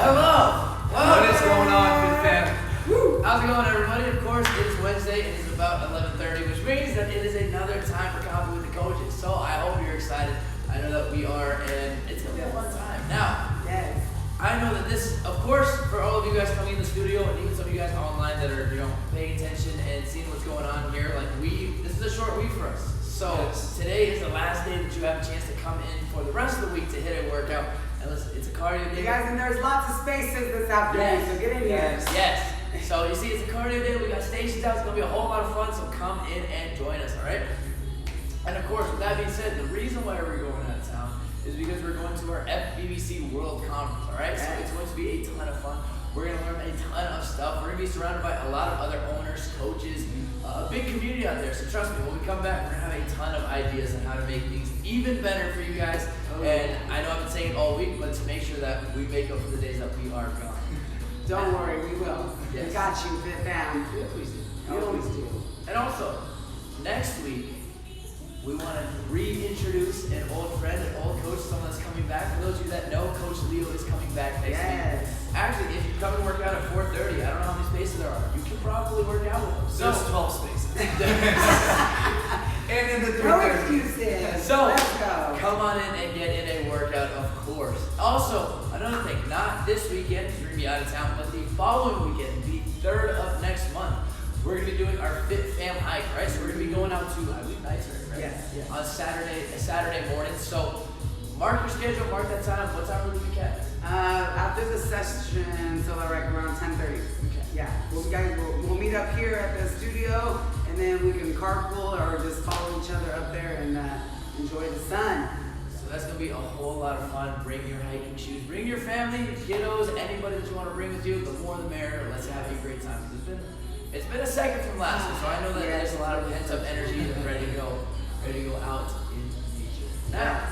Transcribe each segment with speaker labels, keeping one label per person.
Speaker 1: hello.
Speaker 2: What is going on, Fit Fam?
Speaker 1: Woo. How's it going, everybody? Of course, it is Wednesday. It is about 11:30, which means that it is another time for Coffee with the Coaches. So I hope you're excited. I know that we are, and it's going to be a fun time. Now,
Speaker 3: Yes.
Speaker 1: I know that this, of course, for all of you guys coming in the studio, and even some of you guys online that are, paying attention and seeing what's going on here, this is a short week for us. So today is the last day that you have a chance to come in for the rest of the week to hit a workout. And listen, it's a cardio day.
Speaker 3: You guys, and there's lots of spaces this afternoon, so get in here.
Speaker 1: Yes. So you see, it's a cardio day. We got stations out. It's gonna be a whole lot of fun. So come in and join us. All right. And of course, with that being said, the reason why we're going out of town is because we're going to our FBBC World Conference. All right. So it's going to be a ton of fun. We're going to learn a ton of stuff. We're going to be surrounded by a lot of other owners, coaches, a big community out there. So trust me, when we come back, we're going to have a ton of ideas on how to make things even better for you guys. And I know I've been saying it all week, but to make sure that we make up for the days that we are gone.
Speaker 3: Don't worry, we will.
Speaker 1: Yes.
Speaker 3: We got you, Fit Fam.
Speaker 1: We always do.
Speaker 3: We always do.
Speaker 1: And also, next week, we want to reintroduce an old friend, an old coach, someone that's coming back. For those of you that know, Coach Leo is coming back next week. Actually, if you come and work out at 4:30, I don't know how many spaces there are. You can probably work out with him. So,
Speaker 2: There's 12 spaces. And in the 3:30.
Speaker 3: No excuses.
Speaker 1: So,
Speaker 3: let's go.
Speaker 1: come on in and get in a workout, of course. Also, another thing, not this weekend, because we're going to be out of town, but the following weekend, the 3rd of next month, we're going to be doing our Fit Fam hike, right? So we're going to be going out to, I believe, nights, right?
Speaker 3: Yes.
Speaker 1: On Saturday morning. So mark your schedule, mark that time. What time will we be at?
Speaker 3: After the session, so like around 10:30.
Speaker 1: Okay.
Speaker 3: Yeah. We'll meet up here at the studio, and then we can carpool or just follow each other up there and enjoy the sun.
Speaker 1: So that's going to be a whole lot of fun. Bring your hiking shoes. Bring your family, kiddos, anybody that you want to bring with you. The more the merrier. Let's have a great time. It's been a second from last year, so I know that there's a lot of pent-up energy and ready to go out in nature. Now,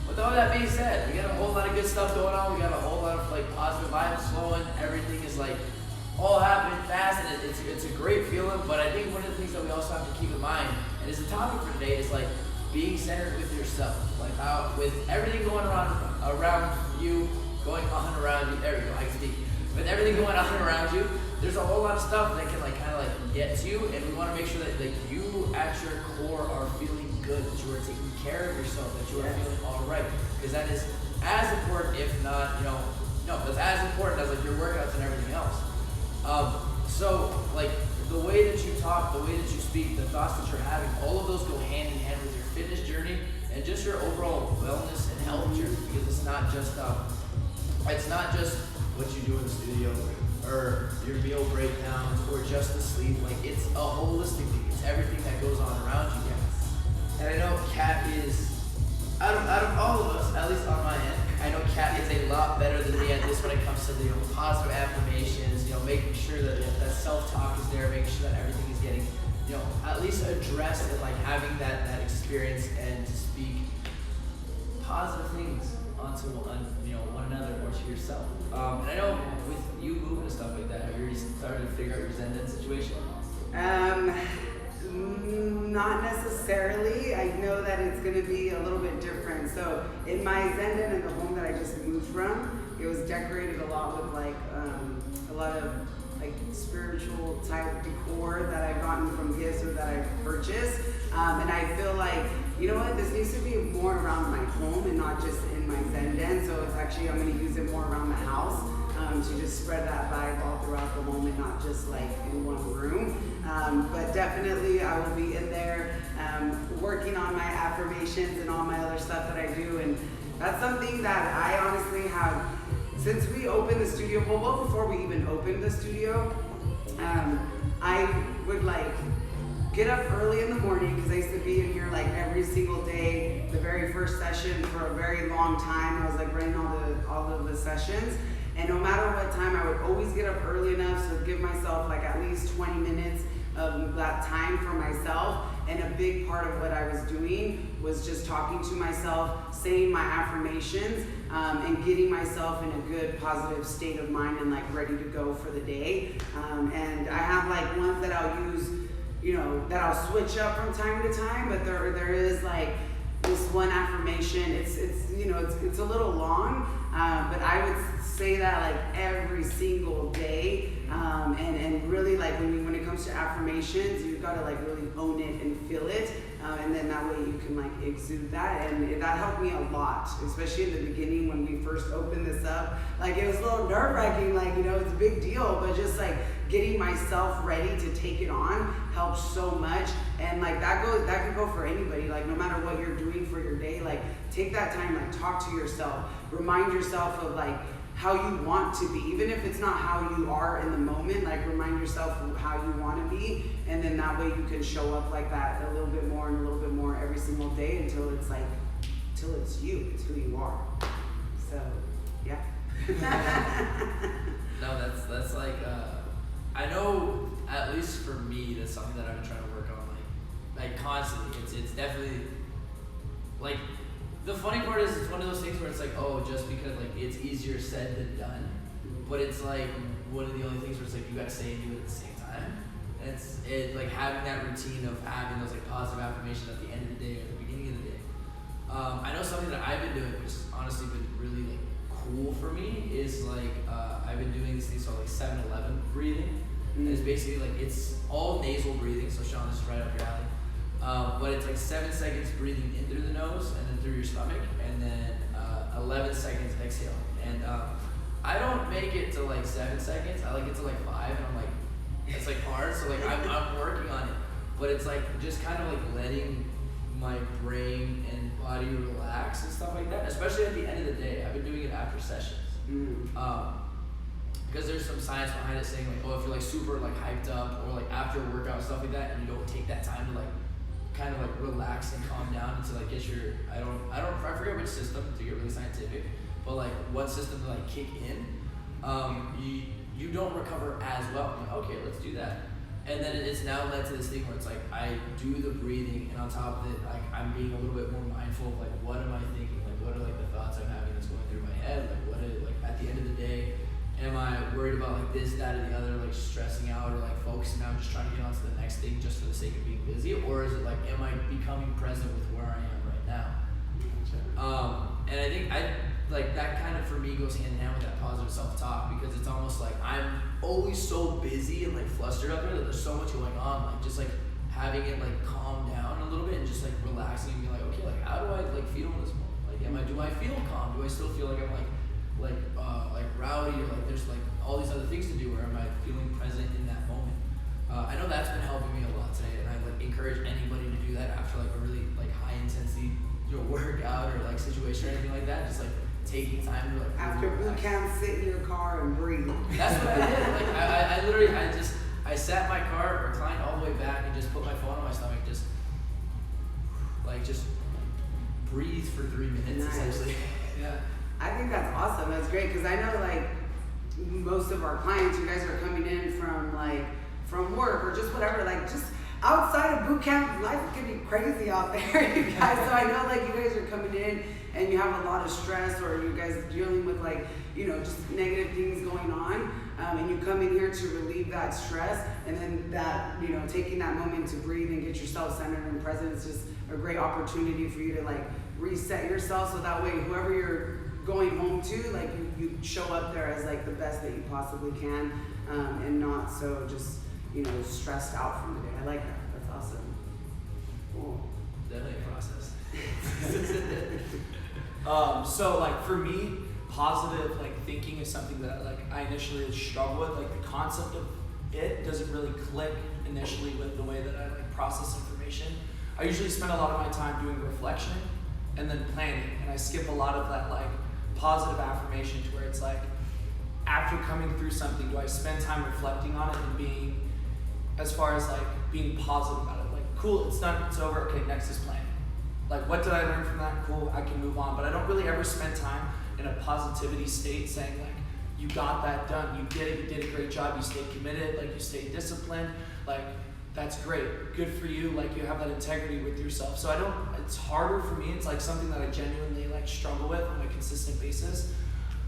Speaker 1: with all that being said, we got a whole lot of good stuff going on. We got a whole lot of positive vibes flowing. Everything is all happening fast, and it's a great feeling. But I think one of the things that we also have to keep in mind, and is the topic for today, is being centered with yourself. How with everything going around you, going on around you. There we go. I can speak. With everything going on around you, there's a whole lot of stuff that can get to you, and we want to make sure that you at your core are feeling good, that you are taking care of yourself, that you are feeling all right, because that is as important, if not, that's as important as your workouts and everything else. So the way that you talk, the way that you speak, the thoughts that you're having, all of those go hand in hand with your fitness journey and just your overall wellness and health journey, because it's not just what you do in the studio or your meal breakdowns or just the sleep. It's a holistic thing. It's everything that goes on around you guys. And I know Kat is, out of all of us, at least on my end, I know Kat is a lot better than me at this when it comes to the positive affirmations, making sure that self-talk is there, making sure that everything is getting, at least addressed, and having that experience and to speak positive things onto one another or to yourself. And I know with you moving and stuff like that, have you already started to figure out your Zen situation?
Speaker 3: Not necessarily. I know that it's going to be a little bit different. So in my Zen Den, in the home that I just moved from, it was decorated a lot with a lot of spiritual type decor that I've gotten from gifts or that I've purchased. And I feel this needs to be more around my home and not just in my Zen Den. So it's actually, I'm going to use it more around the house to just spread that vibe all throughout the home and not just in one room. But definitely I will be in there working on my affirmations and all my other stuff that I do. And that's something that I honestly have, since we opened the studio, well before we even opened the studio, I would get up early in the morning, because I used to be in here every single day, the very first session for a very long time. I was running all of the sessions, and no matter what time, I would always get up early enough to give myself at least 20 minutes of that time for myself. And a big part of what I was doing was just talking to myself, saying my affirmations, and getting myself in a good positive state of mind and ready to go for the day. And I have ones that I'll use, that I'll switch up from time to time, but there is this one affirmation. It's a little long, But I would say that like every single day. And really like when it comes to affirmations, you've got to like really own it and feel it. And then that way you can like exude that. And that helped me a lot, especially in the beginning when we first opened this up. Like it was a little nerve wracking, like, you know, it's a big deal, but just like getting myself ready to take it on helps so much. And like that could go for anybody, like no matter what you're doing for your day, like take that time, like talk to yourself, remind yourself of like how you want to be, even if it's not how you are in the moment, like remind yourself of how you want to be, and then that way you can show up like that a little bit more and a little bit more every single day until it's you, it's who you are. So yeah.
Speaker 1: No, that's like I know, at least for me, that's something that I've been trying to work on like constantly. It's definitely like, the funny part is it's one of those things where it's like, oh, just because like it's easier said than done, but it's like one of the only things where it's like you gotta say and do it at the same time. And it's like having that routine of having those like positive affirmations at the end of the day or the beginning of the day. I know something that I've been doing, which has honestly been really like cool for me, is like I've been doing these things called like 7-11 breathing. And it's basically like, it's all nasal breathing, so Sean, this is right up your alley. But it's like 7 seconds breathing in through the nose and then through your stomach, and then 11 seconds exhale. And I don't make it to like 7 seconds. I like it to like 5, and I'm like, it's like hard. So like I'm working on it, but it's like just kind of like letting my brain and body relax and stuff like that. Especially at the end of the day, I've been doing it after sessions. Because there's some science behind it saying like, oh, if you're like super like hyped up or like after a workout and stuff like that, and you don't take that time to like kind of like relax and calm down and to like get your, I forget which system to get really scientific, but like what system to like kick in, you don't recover as well. I'm like, okay, let's do that. And then it's now led to this thing where it's like I do the breathing, and on top of it, like I'm being a little bit more mindful of like what am I thinking, like what are like the thoughts I'm having that's going through my head, like what is, like at the end of the day, am I worried about like this, that, or the other, like stressing out or like focusing out, just trying to get on to the next thing just for the sake of being busy? Or is it like, am I becoming present with where I am right now? And I think like that kind of for me goes hand in hand with that positive self-talk, because it's almost like I'm always so busy and like flustered up there that there's so much going on, like just like having it like calm down a little bit and just like relaxing and being like, okay, like how do I like feel in this moment? Like do I feel calm? Do I still feel like I'm like rowdy, or like there's like all these other things to do, or am I feeling present in that moment? I know that's been helping me a lot today, and I like encourage anybody to do that after like a really like high intensity workout or like situation or anything like that. Just like taking time to like
Speaker 3: after boot camp, sit in your car and breathe.
Speaker 1: That's what I did. Like I literally I sat in my car, reclined all the way back, and just put my phone on my stomach, just breathe for 3 minutes.
Speaker 3: Nice.
Speaker 1: Essentially. Yeah.
Speaker 3: I think that's awesome. That's great, because I know like most of our clients, you guys are coming in from work or just whatever, like just outside of boot camp, life can be crazy out there, you guys. So I know like you guys are coming in and you have a lot of stress, or you guys dealing with like, you know, just negative things going on, and you come in here to relieve that stress, and then that, you know, taking that moment to breathe and get yourself centered and present is just a great opportunity for you to like reset yourself, so that way whoever you're going home to, like you show up there as like the best that you possibly can, and not so just, you know, stressed out from the day. I like that. That's awesome. Cool.
Speaker 1: Definitely a process.
Speaker 2: So like for me, positive like thinking is something that like I initially struggle with. Like the concept of it doesn't really click initially with the way that I like process information. I usually spend a lot of my time doing reflection and then planning, and I skip a lot of that like positive affirmation to where it's like after coming through something, do I spend time reflecting on it and being, as far as like being positive about it, like cool, it's done, it's over, okay, next is planning. Like what did I learn from that? Cool, I can move on. But I don't really ever spend time in a positivity state saying like, you got that done, you did it, you did a great job, you stayed committed, like you stayed disciplined, like that's great, good for you, like you have that integrity with yourself. So it's harder for me, it's like something that I genuinely like struggle with on a consistent basis.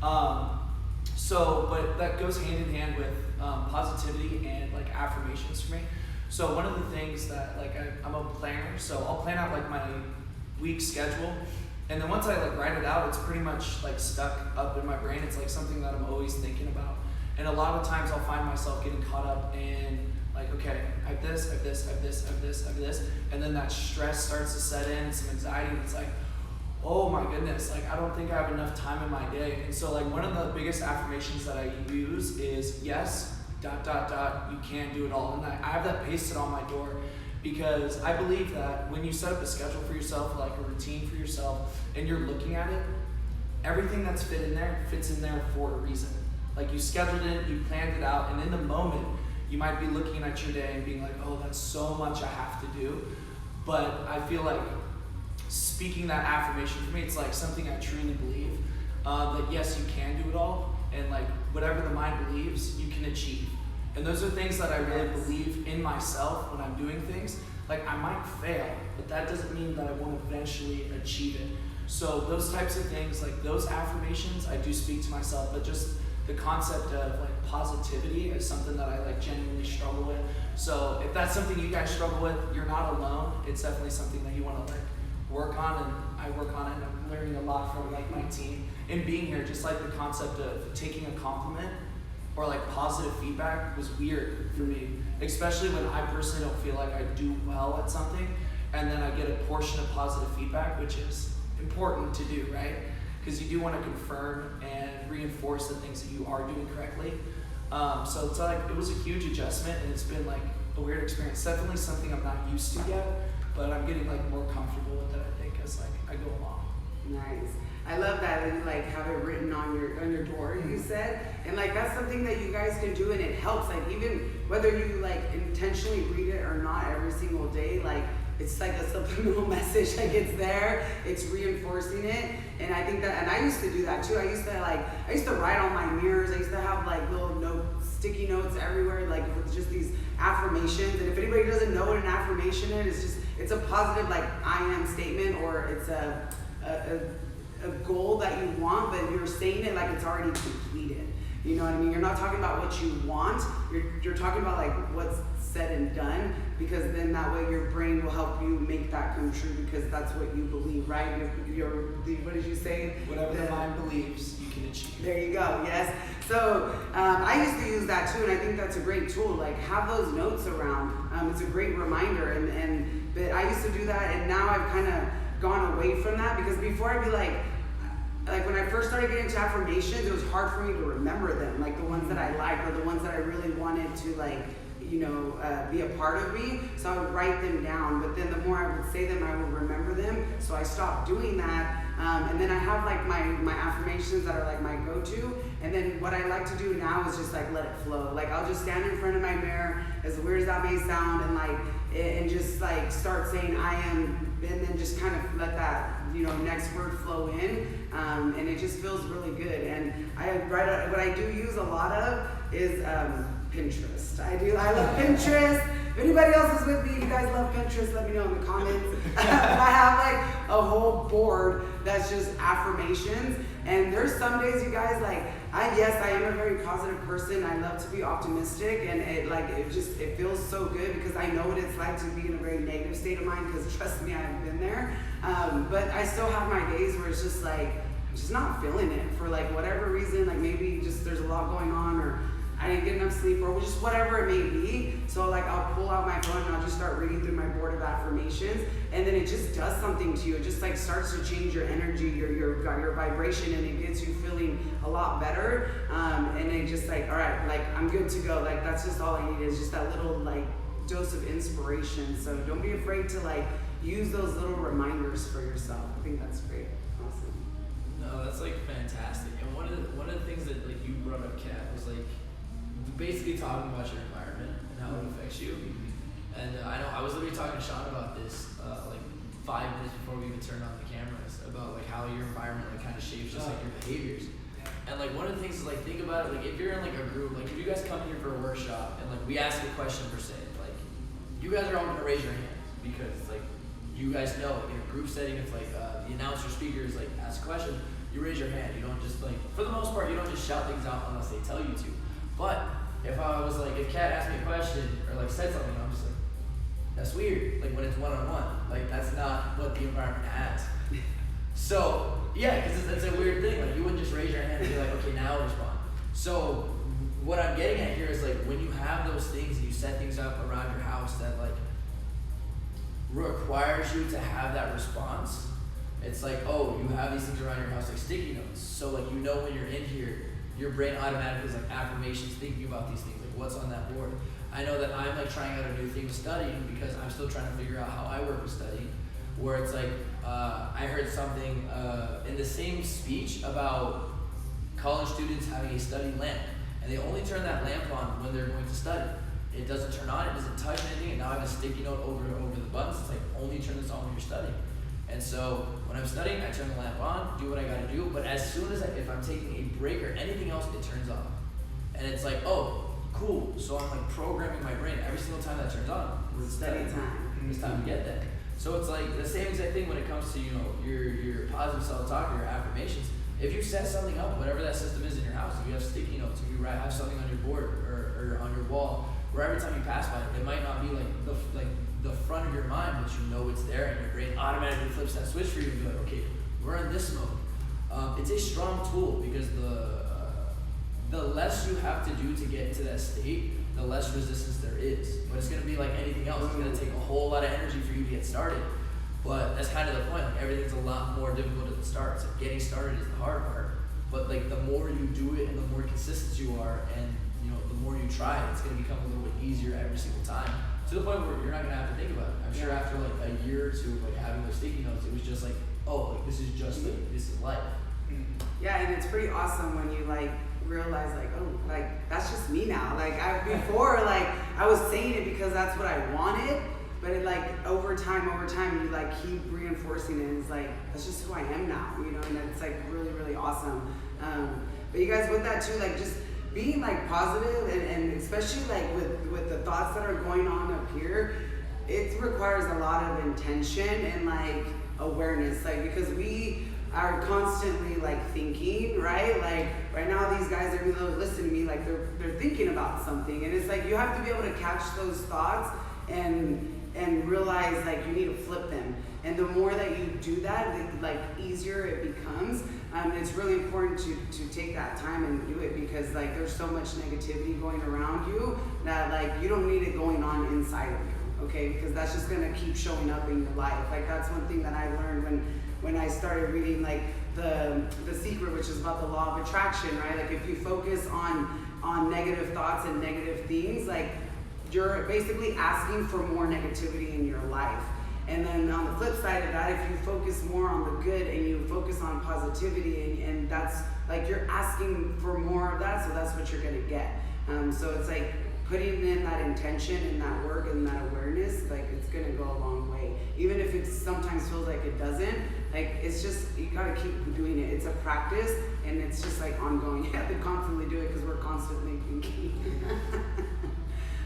Speaker 2: But that goes hand in hand with positivity and like affirmations for me. So one of the things that like I'm a planner, so I'll plan out like my week schedule, And then once I like write it out, it's pretty much like stuck up in my brain. It's like something that I'm always thinking about. And a lot of times I'll find myself getting caught up in like, okay, I have this, I have this, I have this, I have this, I have this. And then that stress starts to set in, some anxiety, and it's like, oh my goodness, like I don't think I have enough time in my day. And so like one of the biggest affirmations that I use is yes, ... you can do it all. And I have that pasted on my door because I believe that when you set up a schedule for yourself, like a routine for yourself, and you're looking at it, everything that's fits in there for a reason. Like you scheduled it, you planned it out, and in the moment, you might be looking at your day and being like, oh, that's so much I have to do. But I feel like speaking that affirmation for me, it's like something I truly believe, that yes, you can do it all, and like whatever the mind believes, you can achieve. And those are things that I really believe in myself when I'm doing things. Like I might fail, but that doesn't mean that I won't eventually achieve it. So those types of things, like those affirmations, I do speak to myself, but just the concept of like positivity is something that I like genuinely struggle with. So if that's something you guys struggle with, you're not alone. It's definitely something that you want to like work on, and I work on it, and I'm learning a lot from like my team and being here. Just like the concept of taking a compliment or like positive feedback was weird for me, especially when I personally don't feel like I do well at something, and then I get a portion of positive feedback, which is important to do, right? Because you do want to confirm and reinforce the things that you are doing correctly. So it's like, it was a huge adjustment, and it's been like a weird experience. Definitely something I'm not used to yet, but I'm getting like more comfortable with it, I think, as like I go along.
Speaker 3: Nice. I love that you like have it written on your door, you said, and like that's something that you guys can do, and it helps. Like even whether you like intentionally read it or not every single day, like it's like a subliminal message. Like it's there, it's reinforcing it, and I think that. And I used to do that too. I used to write on my mirrors. I used to have like little sticky notes everywhere, like with just these affirmations. And if anybody doesn't know what an affirmation is, it's a positive like I am statement, or it's a goal that you want, but you're saying it like it's already completed. You know what I mean? You're not talking about what you want. You're talking about like what's said and done, because then that way your brain will help you make that come true, because that's what you believe, right? What did you say?
Speaker 2: Whatever the mind believes, you can achieve.
Speaker 3: There you go. Yes. So I used to use that too, and I think that's a great tool. Like have those notes around. It's a great reminder, but I used to do that, and now I've kind of gone away from that, because before I'd be like when I first started getting into affirmations, it was hard for me to remember them, like the ones that I liked or the ones that I really wanted to like, be a part of me. So I would write them down, but then the more I would say them, I would remember them. So I stopped doing that. And then I have like my affirmations that are like my go-to. And then what I like to do now is just like let it flow. Like I'll just stand in front of my mirror, as weird as that may sound, and just like start saying I am, and then just kind of let that next word flow in, and it just feels really good. And what I do use a lot of is Pinterest. I love Pinterest. If anybody else is with me, you guys love Pinterest, let me know in the comments. I have like a whole board that's just affirmations, and there's some days, you guys, like I am a very positive person. I love to be optimistic, and it feels so good, because I know what it's like to be in a very negative state of mind, because trust me, I've been there. But I still have my days where it's just like I'm just not feeling it for like whatever reason, like maybe just there's a lot going on, or I didn't get enough sleep, or just whatever it may be. So like I'll pull out my phone and I'll just start reading through my board of affirmations, and then it just does something to you. It just like starts to change your energy, your vibration, and it gets you feeling a lot better. And it just like, all right, like I'm good to go. Like that's just all I need, is just that little like dose of inspiration. So don't be afraid to like use those little reminders for yourself. I think that's great. Awesome.
Speaker 1: No, that's like fantastic. And one of the things that like you brought up, Kat, was like basically talking about your environment and how it affects you. And I know I was literally talking to Sean about this like 5 minutes before we even turned on the cameras, about like how your environment like kind of shapes just like your behaviors. And like one of the things is like, think about it, like if you're in like a group, like if you guys come here for a workshop and like we ask a question per se, like you guys are all gonna raise your hands, because like you guys know in a group setting, it's like the announcer speakers like ask a question, you raise your hand. You don't just like, for the most part, you don't just shout things out unless they tell you to. But if I was like, if Kat asked me a question or like said something, I'm just like, that's weird. Like when it's one-on-one, like that's not what the environment has. So, yeah, because it's a weird thing. Like, you wouldn't just raise your hand and be like, okay, now respond. So, what I'm getting at here is like, when you have those things and you set things up around your house that like requires you to have that response, it's like, oh, you have these things around your house like sticky notes. So like, you know, when you're in here, your brain automatically is like affirmations, thinking about these things, like what's on that board. I know that I'm like trying out a new thing with studying because I'm still trying to figure out how I work with studying, where it's like, I heard something in the same speech about college students having a study lamp, and they only turn that lamp on when they're going to study. It doesn't turn on, it doesn't touch anything, and now I have a sticky note over the buttons. It's like, only turn this on when you're studying. And so when I'm studying, I turn the lamp on, do what I gotta do, but as soon as if I'm taking a break or anything else, it turns off. And it's like, oh, cool. So I'm like programming my brain every single time that turns on. It's study time. It's time to get that. So it's like the same exact thing when it comes to, you know, your positive self-talk or your affirmations. If you set something up, whatever that system is in your house, if you have sticky notes, if you have something on your board or on your wall, where every time you pass by it, it might not be like the front of your mind, but you know it's there, and your brain automatically flips that switch for you and be like, okay, we're in this mode. It's a strong tool because the less you have to do to get into that state, the less resistance there is. But it's going to be like anything else. It's going to take a whole lot of energy for you to get started. But that's kind of the point. Like, everything's a lot more difficult at the start. So getting started is the hard part. But like, the more you do it and the more consistent you are, and you know, the more you try it, it's going to become a little bit easier every single time. To the point where you're not going to have to think about it. I'm sure after like a year or two of like having those sticky notes, it was just like, oh, like this is just like, this is life.
Speaker 3: Yeah, and it's pretty awesome when you like realize like, oh, like that's just me now. Like before, like I was saying it because that's what I wanted, but it like over time you like keep reinforcing it, and it's like that's just who I am now, you know. And it's like really, really awesome. But you guys, with that too, like just being like positive and especially like with the thoughts that are going on up here, it requires a lot of intention and like awareness, like because we are constantly like thinking, right? Like right now these guys are gonna listen to me like they're thinking about something, and it's like you have to be able to catch those thoughts and realize like you need to flip them. And the more that you do that, like easier it becomes. It's really important to take that time and do it because like there's so much negativity going around you that like you don't need it going on inside of you, okay? Because that's just gonna keep showing up in your life. Like that's one thing that I learned when I started reading like the Secret, which is about the law of attraction, right? Like if you focus on negative thoughts and negative things, like you're basically asking for more negativity in your life. And then on the flip side of that, if you focus more on the good and you focus on positivity, and that's like you're asking for more of that, so that's what you're gonna get. So it's like putting in that intention and that work and that awareness, like it's gonna go a long way. Even if it sometimes feels like it doesn't, like it's just, you gotta keep doing it. It's a practice and it's just like ongoing. You have to constantly do it because we're constantly thinking.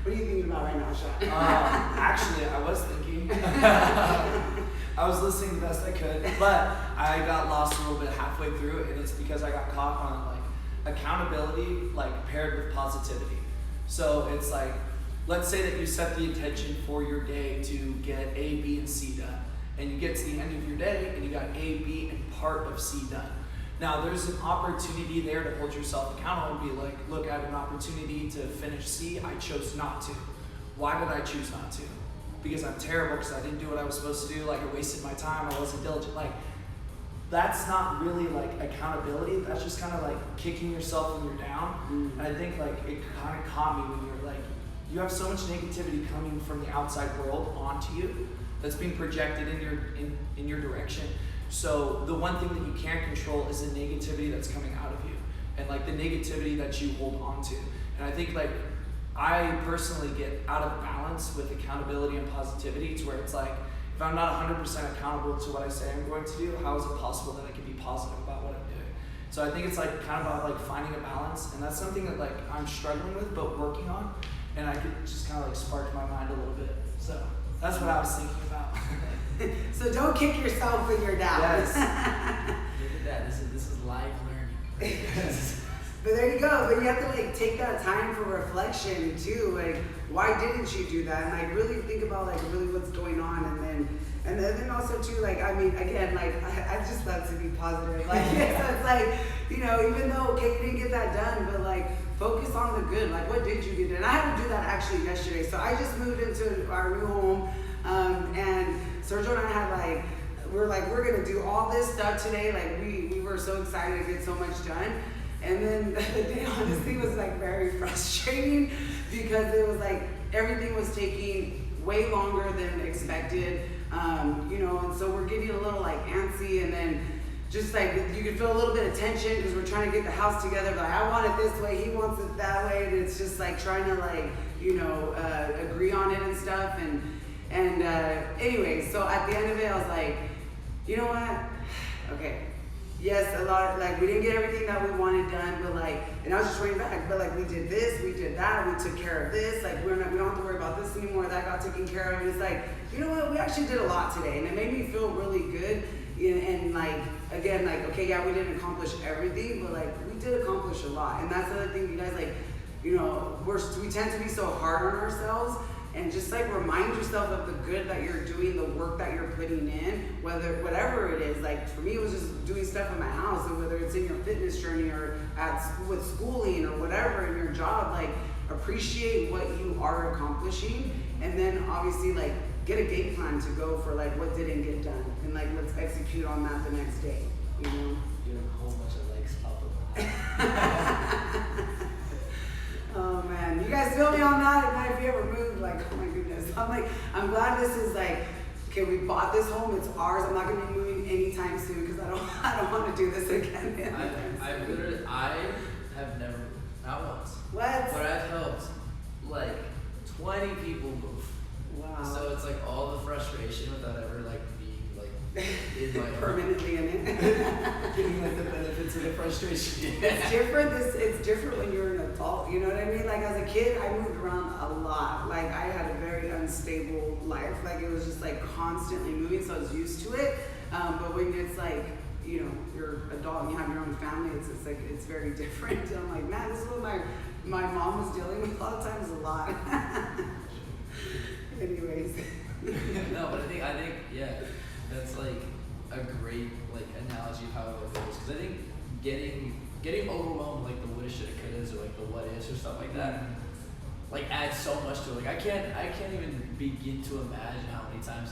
Speaker 3: What are you thinking about right now, Sean?
Speaker 2: Actually, I was thinking. I was listening the best I could, but I got lost a little bit halfway through, and it's because I got caught on like accountability, like paired with positivity. So it's like, let's say that you set the intention for your day to get A, B, and C done, and you get to the end of your day and you got A, B, and part of C done. Now, there's an opportunity there to hold yourself accountable and be like, look, I have an opportunity to finish C. I chose not to. Why did I choose not to? Because I'm terrible, because I didn't do what I was supposed to do. Like, I wasted my time. I wasn't diligent. Like, that's not really like accountability. That's just kind of like kicking yourself when you're down. And I think like it kind of caught me when you're like, you have so much negativity coming from the outside world onto you that's being projected in your direction. So the one thing that you can't control is the negativity that's coming out of you, and like the negativity that you hold on to. And I think like I personally get out of balance with accountability and positivity to where it's like, if I'm not 100% accountable to what I say I'm going to do, how is it possible that I can be positive about what I'm doing? So I think it's like kind of about like finding a balance, and that's something that like I'm struggling with but working on, and I could just kind of like spark my mind a little bit. So that's what I was thinking about.
Speaker 3: So don't kick yourself when you're down.
Speaker 1: Yes. Look at that. This is live learning.
Speaker 3: But there you go. But you have to like take that time for reflection too. Like, why didn't you do that? And like really think about like really what's going on, and then And then also too, like, I mean, again, like, I just love to be positive. Like, so it's like, you know, even though, okay, you didn't get that done, but like, focus on the good. Like, what did you get done? I had to do that actually yesterday. So I just moved into our new home, and Sergio and I had like, we're gonna do all this stuff today. Like, we were so excited to get so much done. And then the day honestly was like very frustrating because it was like everything was taking way longer than expected. You know, and so we're getting a little like antsy, and then just like you can feel a little bit of tension because we're trying to get the house together. But like, I want it this way, he wants it that way, and it's just like trying to like, you know, agree on it and stuff. And anyway, so at the end of it, I was like, you know what? Okay. Yes, a lot, like we didn't get everything that we wanted done, but like, and I was just waiting back, but like we did this, we did that, we took care of this, like we don't have to worry about this anymore, that got taken care of. And it's like, you know what, we actually did a lot today, and it made me feel really good. And like, again, like, okay, yeah, we didn't accomplish everything, but like we did accomplish a lot. And that's the other thing, you guys, like, you know, we tend to be so hard on ourselves. And just like remind yourself of the good that you're doing, the work that you're putting in, whatever it is. Like for me, it was just doing stuff in my house, and whether it's in your fitness journey or with schooling or whatever in your job, like appreciate what you are accomplishing, and then obviously like get a game plan to go for like what didn't get done, and like let's execute on that the next day. You know.
Speaker 1: Get a whole bunch of legs pop up.
Speaker 3: Oh man, you guys feel me on that? And if you ever move, like, oh my goodness. I'm glad this is like, okay, we bought this home, it's ours. I'm not gonna be moving anytime soon because I don't want to do this again.
Speaker 1: I have never, not once.
Speaker 3: What?
Speaker 1: But I've helped like 20 people move.
Speaker 3: Wow.
Speaker 1: So it's like all the frustration without ever like being like in my
Speaker 3: permanently in it.
Speaker 2: Getting like the benefits of the frustration.
Speaker 3: It's different. It's different when you're an adult. You know what I mean? Like as a kid, I moved around a lot. Like I had a very unstable life. Like it was just like constantly moving, so I was used to it. But when it's like, you know, you're adult and you have your own family, it's like it's very different. And I'm like, man, this is what my mom was dealing with a lot of times. A lot. Anyways.
Speaker 1: No, but I think yeah, that's like a great like analogy of how it goes. Because I think getting overwhelmed like the woulda, shoulda, couldas, or like the what ifs or stuff like that, like adds so much to it. Like I can't even begin to imagine how many times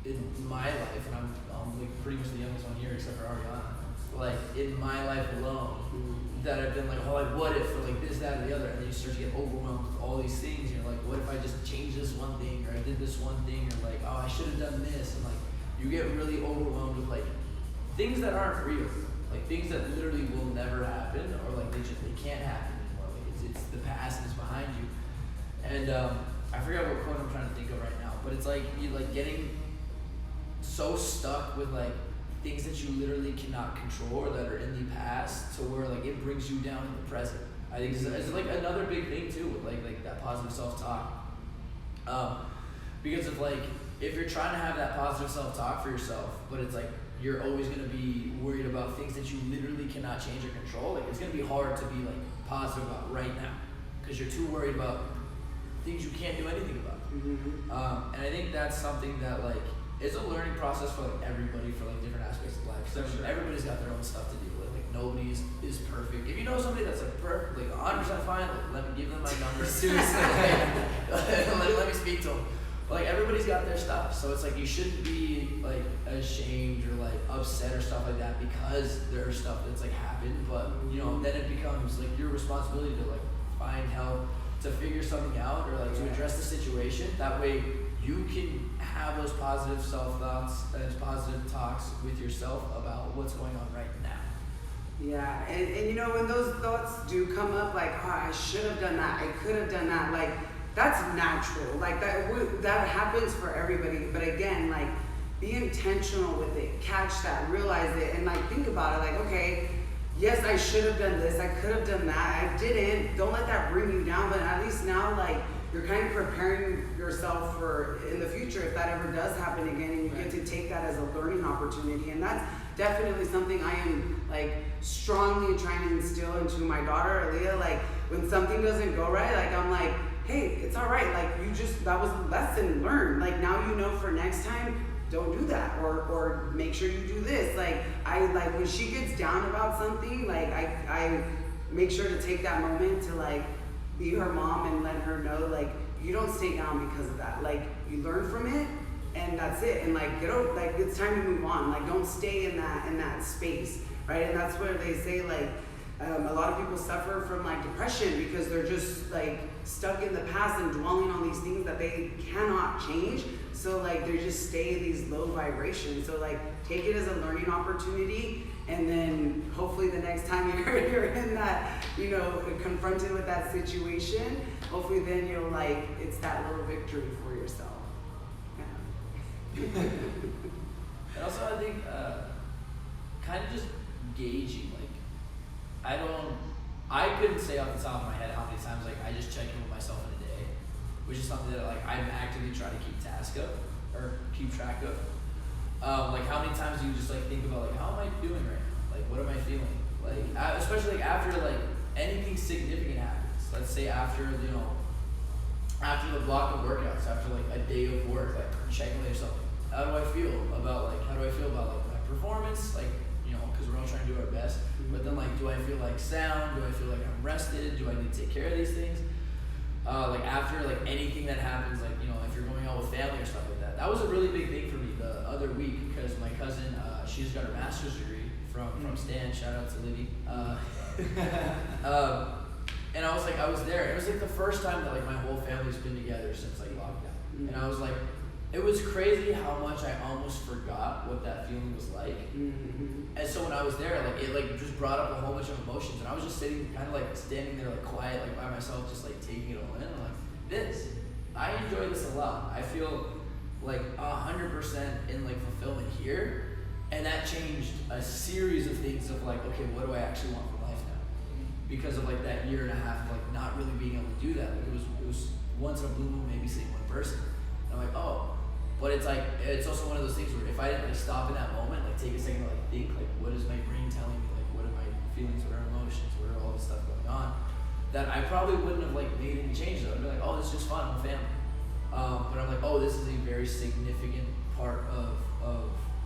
Speaker 1: in my life, and I'm like pretty much the youngest one here except for Ariana, like in my life alone, that I've been like, oh, like what if, or like this, that, or the other, and then you start to get overwhelmed with all these things. And you're like, what if I just changed this one thing, or I did this one thing, or like, oh, I should have done this, and like you get really overwhelmed with like things that aren't real, like things that literally will never happen, or like they can't happen anymore. Like it's the past is behind you, and I forgot what quote I'm trying to think of right now, but it's like you like getting so stuck with like things that you literally cannot control or that are in the past, to where like it brings you down in the present. I think it's like another big thing too with like that positive self-talk, because of like if you're trying to have that positive self-talk for yourself, but it's like you're always going to be worried about things that you literally cannot change or control, like it's going to be hard to be like positive about right now because you're too worried about things you can't do anything about. And I think that's something that like it's a learning process for like everybody for like different aspects of life. So everybody's got their own stuff to deal with. Like nobody is perfect. If you know somebody that's like perfect, like 100% fine, like, let me give them my number. Seriously, let me speak to them. But like everybody's got their stuff, so it's like you shouldn't be like ashamed or like upset or stuff like that because there's stuff that's like happened. But you know, then it becomes like your responsibility to like find help to figure something out or like to address the situation. That way you can have those positive self-thoughts and positive talks with yourself about what's going on right now.
Speaker 3: Yeah, and you know, when those thoughts do come up, like, oh, I should have done that, I could have done that, like, that's natural. Like, that happens for everybody. But again, like, be intentional with it, catch that, realize it, and like, think about it, like, okay, yes, I should have done this, I could have done that, I didn't. Don't let that bring you down, but at least now, like, you're kind of preparing yourself for in the future if that ever does happen again, and you get to take that as a learning opportunity. And that's definitely something I am like strongly trying to instill into my daughter Aaliyah. Like when something doesn't go right, like I'm like, hey, it's all right. Like that was a lesson learned. Like now you know for next time, don't do that, or make sure you do this. Like when she gets down about something, like I make sure to take that moment to like be her mom and let her know, like, you don't stay down because of that. Like, you learn from it, and that's it. And like, like, it's time to move on. Like, don't stay in that space, right? And that's where they say, like, a lot of people suffer from like depression because they're just like stuck in the past and dwelling on these things that they cannot change. So like, they just stay in these low vibrations. So like, take it as a learning opportunity, and then hopefully the next time you're in that, you know, confronted with that situation, hopefully then you'll like, it's that little victory for yourself. Yeah.
Speaker 1: And also I think kind of just gauging, like, I couldn't say off the top of my head how many times like I just check in with myself in a day, which is something that like I'm actively trying to keep track of. Like, how many times do you just like think about like, how am I doing right now? Like, what am I feeling? Like, especially like after like anything significant happens. Let's say after the block of workouts, after like a day of work, like checking with yourself. How do I feel about like my performance? Like, you know, because we're all trying to do our best. But then like, do I feel like sound? Do I feel like I'm rested? Do I need to take care of these things? Like after like anything that happens, like, you know, if you're going out with family or stuff like that. That was a really big thing for me the other week, because my cousin, she just got her master's degree from Stan. Shout out to Libby. And I was there. It was like the first time that like my whole family's been together since like lockdown. And I was like, it was crazy how much I almost forgot what that feeling was like. And so when I was there, like, it like just brought up a whole bunch of emotions, and I was just sitting, kind of like standing there like quiet, like by myself, just like taking it all in. I'm like, I enjoy this a lot. I feel like 100% in like fulfillment here, and that changed a series of things of like, okay, what do I actually want from life now? Because of like that year and a half of like not really being able to do that. Like, it was once in a blue moon, maybe seeing one person. And I'm like, oh. But it's like, it's also one of those things where if I didn't like stop in that moment, like take a second to like think, like, what is my brain telling me? Like, what are my feelings? What are emotions? What are all this stuff going on? That I probably wouldn't have like made any changes. I'd be like, oh, this is just fun, I'm a family. But I'm like, oh, this is a very significant part of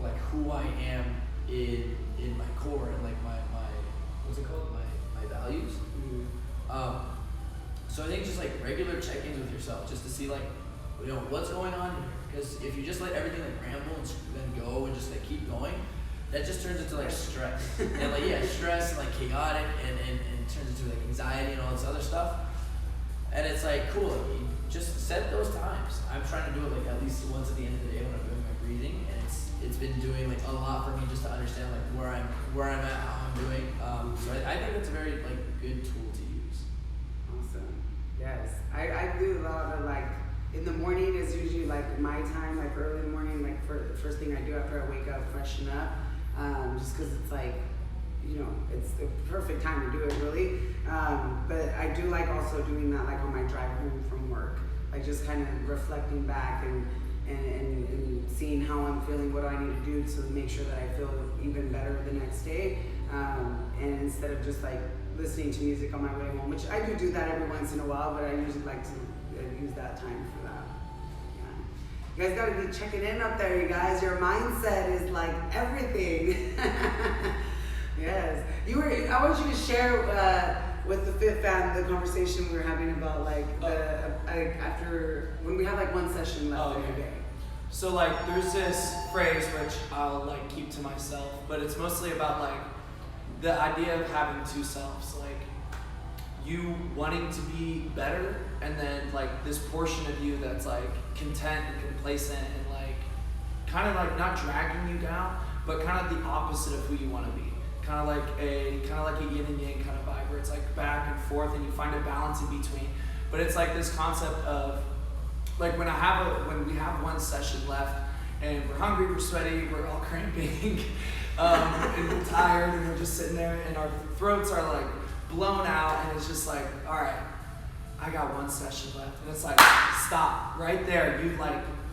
Speaker 1: like who I am in my core, and like my what's it called? My values. So I think just like regular check-ins with yourself, just to see like, you know, what's going on here. Because if you just let everything like ramble and then go and just like keep going, that just turns into like stress. And like, yeah, stress and like chaotic and turns into like anxiety and all this other stuff. And it's like, cool, like, you just set those times. I'm trying to do it like at least once at the end of the day when I'm doing my breathing, and it's been doing like a lot for me just to understand like where I'm at, how I'm doing. So I think it's a very like good tool to use.
Speaker 3: Awesome. Yes, I do a lot of like, in the morning is usually like my time, like early in the morning, like for the first thing I do after I wake up, freshen up, just because it's like, you know, it's the perfect time to do it, really. But I do like also doing that like on my drive home from work, like just kind of reflecting back and seeing how I'm feeling, what do I need to do to make sure that I feel even better the next day. And instead of just like listening to music on my way home, which I do that every once in a while, but I usually like to use that time for that. Yeah. You guys gotta be checking in up there, you guys. Your mindset is like everything. Yes. I want you to share with the Fit Fam the conversation we were having about like after when we have like one session left every day.
Speaker 2: So like there's this phrase which I'll like keep to myself, but it's mostly about like the idea of having two selves, like you wanting to be better, and then like this portion of you that's like content and complacent and like kind of like not dragging you down, but kind of the opposite of who you want to be. Kind of like a yin and yang kind of vibe where it's like back and forth and you find a balance in between. But it's like this concept of like when we have one session left and we're hungry, we're sweaty, we're all cramping, and we're tired and we're just sitting there and our throats are like blown out, and it's just like, all right, I got one session left. And it's like, stop right there.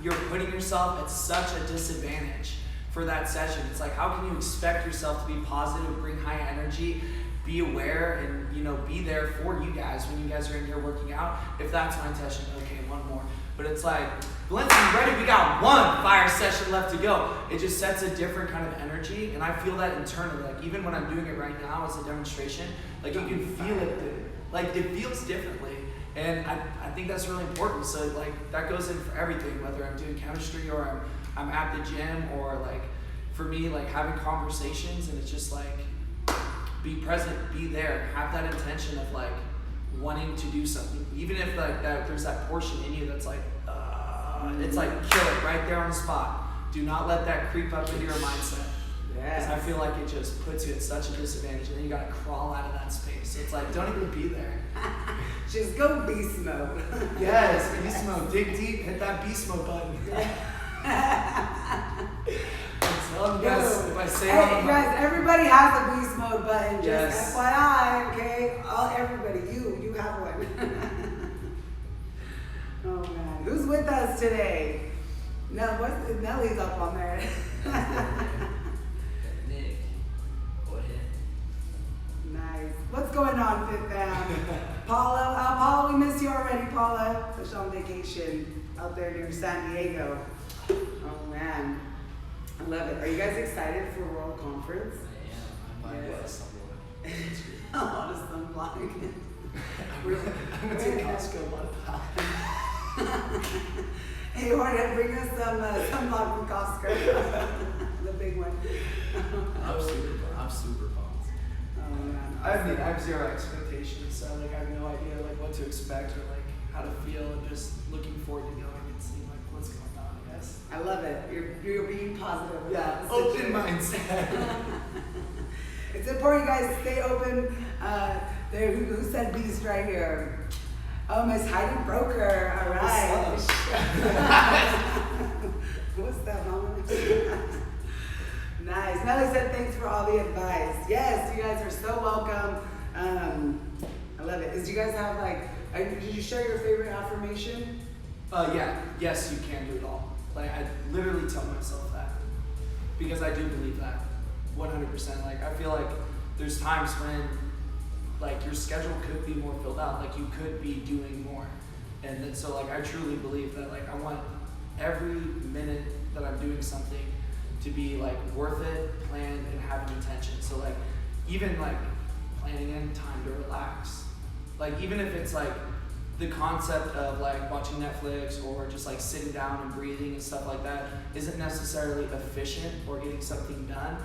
Speaker 2: You're putting yourself at such a disadvantage for that session. It's like, how can you expect yourself to be positive, bring high energy, be aware and, you know, be there for you guys when you guys are in here working out. If that's my intention, okay, one more. But it's like, Valencia, you ready? We got one fire session left to go. It just sets a different kind of energy, and I feel that internally. Like, even when I'm doing it right now as a demonstration, like, you can feel it. Like, it feels differently. And I think that's really important. So, like, that goes in for everything, whether I'm doing chemistry or I'm at the gym, or, like, for me, like, having conversations, and it's just, like, be present, be there, have that intention of, like, wanting to do something, even if like that there's that portion in you that's like it's like kill it right there on the spot. Do not let that creep up into your mindset, because I feel like it just puts you at such a disadvantage, and then you gotta crawl out of that space. So it's like, don't even be there.
Speaker 3: Just go beast mode.
Speaker 2: Yes, beast mode. Dig deep, hit that beast mode button. Yes, if I say
Speaker 3: hey guys, everybody has a beast mode button. Just
Speaker 2: yes.
Speaker 3: FYI, okay? Everybody, you have one. Oh man, who's with us today? Nellie's up on there.
Speaker 1: Nick, go ahead.
Speaker 3: Nice. What's going on, Fit Fam? Paula, we missed you already, Paula. She's on vacation out there near San Diego. Oh man. I love it. Are you guys excited for World Conference?
Speaker 1: I am. I'm buying
Speaker 3: Yes.
Speaker 1: a
Speaker 3: A lot of sunblock.
Speaker 2: I'm gonna take Costco one.
Speaker 3: Hey, you want to bring us some sunblock from Costco? The big one.
Speaker 1: I'm super pumped.
Speaker 3: Oh man.
Speaker 2: I have zero expectations, so like I have no idea like what to expect or like how to feel, and just looking forward to going and seeing like what's going on, I guess.
Speaker 3: I love it. You're being positive.
Speaker 2: Yeah,
Speaker 3: It's
Speaker 2: open
Speaker 3: legit.
Speaker 2: mindset.
Speaker 3: It's important you guys stay open. There, who said beast right here? Oh, Miss Heidi Broker. All right. What's that, Mama? Nice. Nelly said thanks for all the advice. Yes, you guys are so welcome. I love it. Did you guys have like? Did you share your favorite affirmation?
Speaker 2: Yeah. Yes, you can do it all. Like I literally tell myself that, because I do believe that 100%. Like I feel like there's times when like your schedule could be more filled out, like you could be doing more, and then so like I truly believe that like I want every minute that I'm doing something to be like worth it, planned, and have an intention. So like even like planning in time to relax, like even if it's like the concept of like watching Netflix or just like sitting down and breathing and stuff like that isn't necessarily efficient or getting something done.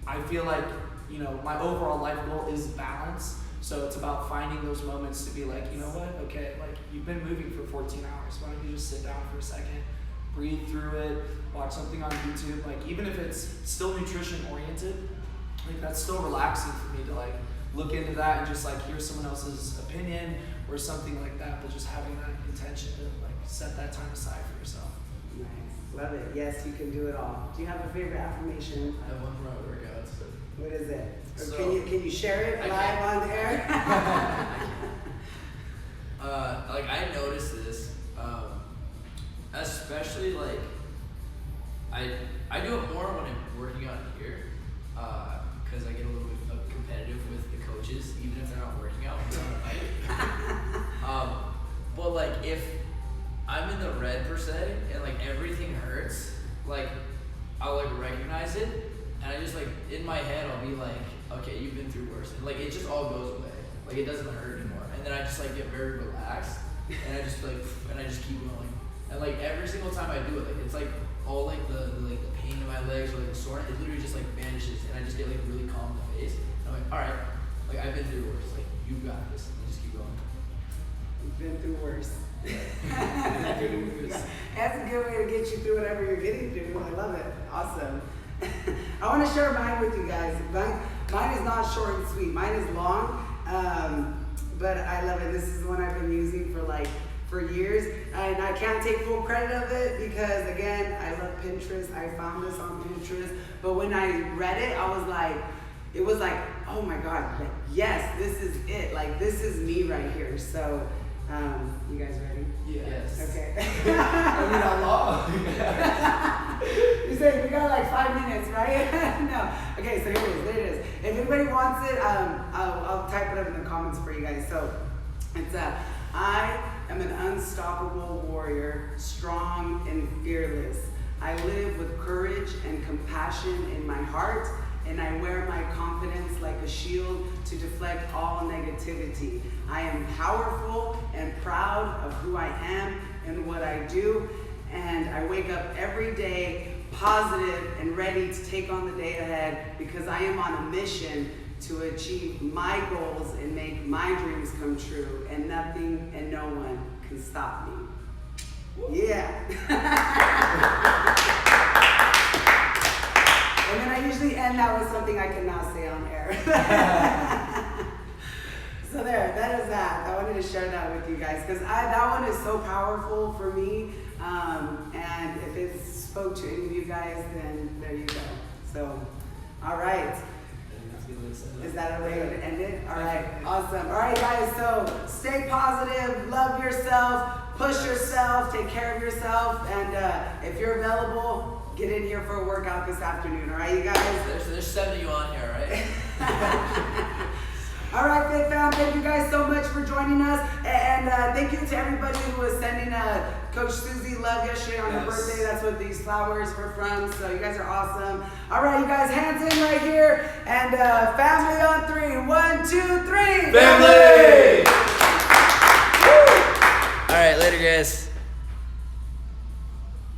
Speaker 2: I feel like, you know, my overall life goal is balance. So it's about finding those moments to be like, you know what, okay, like you've been moving for 14 hours. Why don't you just sit down for a second, breathe through it, watch something on YouTube. Like even if it's still nutrition oriented, like that's still relaxing for me to like look into that and just like hear someone else's opinion or something like that, but just having that intention to like set that time aside for yourself.
Speaker 3: Nice. Love it. Yes, you can do it all. Do you have a favorite affirmation?
Speaker 1: I have one for my workouts.
Speaker 3: What is it? Or
Speaker 1: So-
Speaker 3: can you share it
Speaker 1: I
Speaker 3: live
Speaker 1: can.
Speaker 3: on air?
Speaker 1: Like I noticed this, especially like I do it more when I'm working out here, because I get a little bit competitive with the coaches, even if they're not working out. When they're on a bike. But like if I'm in the red per se and like everything hurts, like I'll like recognize it, and I just like in my head I'll be like, okay, you've been through worse, and like it just all goes away, like it doesn't hurt anymore, and then I just like get very relaxed, and I just like and I just keep going, and like every single time I do it, like it's like all like the pain in my legs or like the soreness, it literally just like vanishes, and I just get like really calm in the face. And I'm like, all right, like I've been through worse, like you got this, and I just keep going.
Speaker 3: You've been through worse.
Speaker 1: Yeah.
Speaker 3: That's a good way to get you through whatever you're getting through. I love it. Awesome. I want to share mine with you guys. Mine is not short and sweet. Mine is long, but I love it. This is the one I've been using for years, and I can't take full credit of it because again, I love Pinterest. I found this on Pinterest, but when I read it, I was like, it was like, oh my God, like yes, this is it. Like this is me right here. So You guys ready?
Speaker 1: Yes.
Speaker 3: Okay.
Speaker 2: I mean, how long?
Speaker 3: You say we got like 5 minutes, right? No. Okay, so here it is. If anybody wants it, I'll type it up in the comments for you guys. So it's I am an unstoppable warrior, strong and fearless. I live with courage and compassion in my heart, and I wear my confidence like a shield to deflect all negativity. I am powerful and proud of who I am and what I do, and I wake up every day positive and ready to take on the day ahead because I am on a mission to achieve my goals and make my dreams come true, and nothing and no one can stop me. Yeah. And then I usually end that with something I cannot say on air. So that is that. I wanted to share that with you guys because that one is so powerful for me. And if it spoke to any of you guys, then there you go. So, all right. Is that a way to end it? All right, awesome. All right, guys, so stay positive, love yourself, push yourself, take care of yourself, and if you're available, get in here for a workout this afternoon, all right, you guys?
Speaker 1: There's 7 of you on here, right?
Speaker 3: All right, Fit Fam, thank you guys so much for joining us, and thank you to everybody who was sending Coach Susie love yesterday on her birthday. That's what these flowers were from, so you guys are awesome. All right, you guys, hands in right here, and family on 3. 1, 2, 3.
Speaker 2: Family!